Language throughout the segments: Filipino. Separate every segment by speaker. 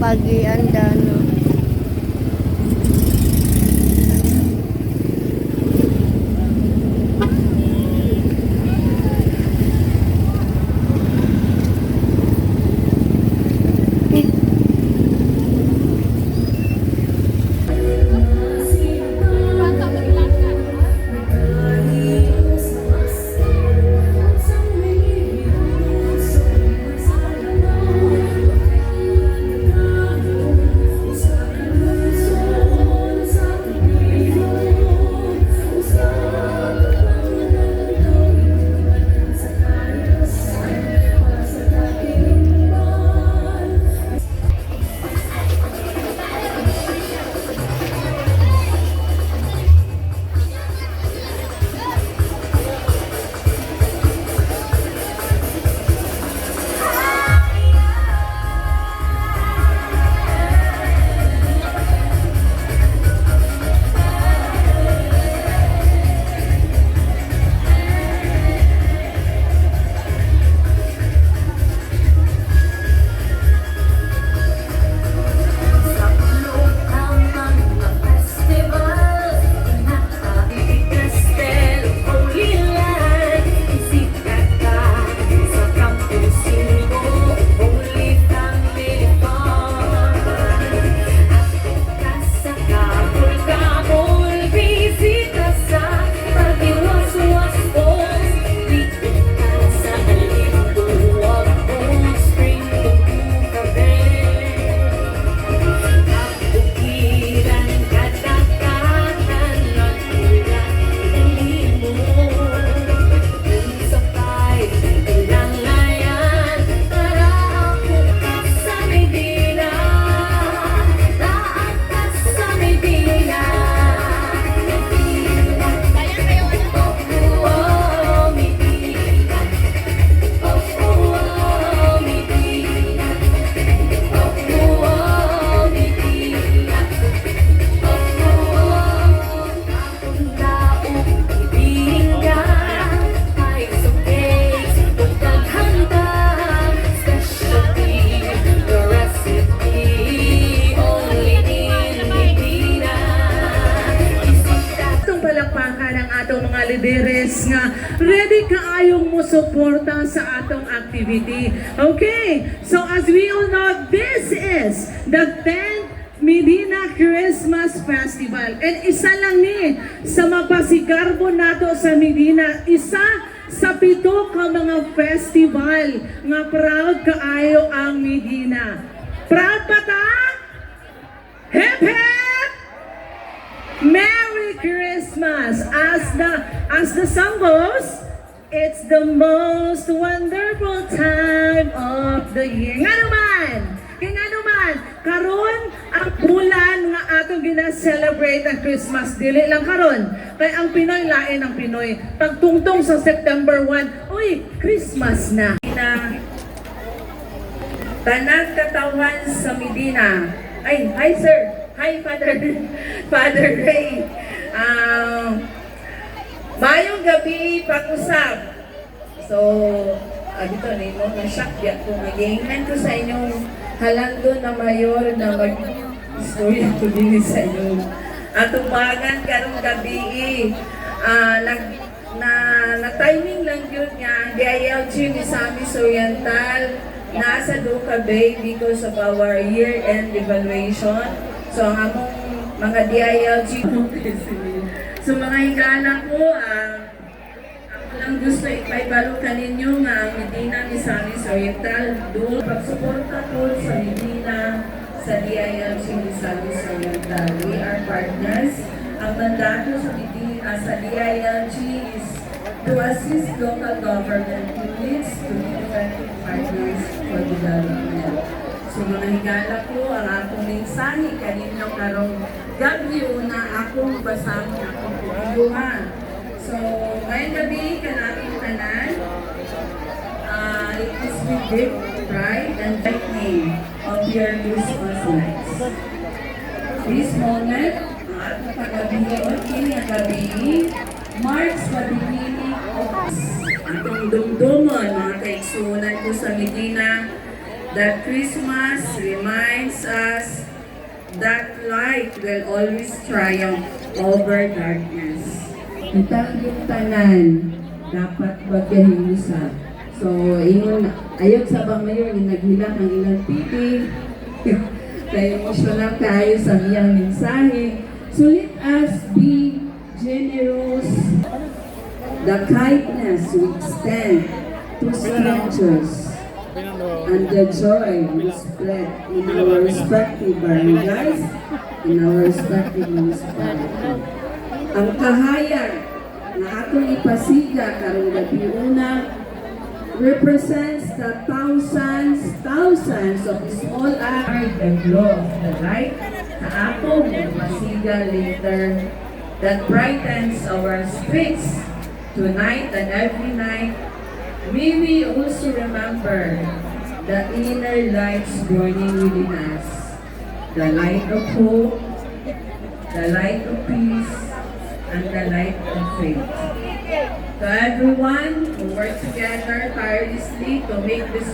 Speaker 1: Pag-ianda, no?
Speaker 2: Lideres nga ready kaayong mo suporta sa atong activity. Okay, so as we all know, this is the 10th Medina Christmas Festival. And isa lang ni sa mapasigarbo nato sa Medina, isa sa 7 ka mga festival nga proud kaayo ang Medina. Proud pa ta? Hip hip! Merry Christmas! As the song goes, it's the most wonderful time of the year. Nga naman, karon ang bulan nga atong gina-celebrate ang Christmas. Dili lang karon, kay ang Pinoy lain ang Pinoy. Pagtungtong sa September 1, uy, Christmas na. Tanang katawan sa Medina. Ay, hi sir. Hi, Father Ray. Mayong gabi, pag-usap. So, dito na mo, na-shock ya ko. Mag-iingnan ko sa inyong halando na mayor na mag-istorya ko din sa inyo. Atubangan karong gabi, na-timing lang yun nga, DILG ni Samis Oriental, nasa Duca Bay because of our year-end evaluation. So, ang among mga DILG, so mga higala ko, ako lang gusto ipaibalo kaninyo nga ang Medina ni Samis Oriental. Doon, pagsuporta ko sa Medina, sa DILG ni Samis Oriental. We are partners. Ang mandato sa Medina, sa DILG is to assist local government units to be effective partners for development. So mga higala ko, ang akong mensahe kanino karong gabi na akong basahin, akong pupuluhan. So, ngayong gabi, kanaming tanan, it is with deep pride and lightning of your Christmas lights. This moment, ang atong pagkabiyon, kini ang gabi, marks the beginning of atong dumdumon, mga kaigsunan ko sa Medina. that Christmas reminds us that light will always triumph over darkness.
Speaker 1: Itang yung tanan, dapat bagahin sa. So, ingon, ayog sa bang mayor, naghilak ang ilang pipi. Kaya emotional kayo sa iyang mensahe. So let us be generous. The kindness we extend to strangers and the joy we spread in our respective barangays, in our respective municipality. Ang kahayag na atong ipasiga karong gabi una represents the thousands of small acts,
Speaker 2: The glow of the light sa atong masiga later that brightens our streets tonight and every night. May we also remember the inner lights burning within us, the light of hope, the light of peace, and the light of faith. To everyone who worked together tirelessly to make this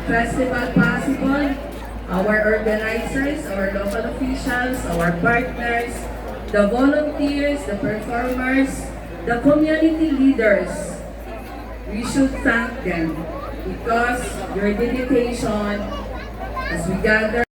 Speaker 2: festival possible, our organizers, our local officials, our partners, the volunteers, the performers, the community leaders, we should thank them because your dedication as we gather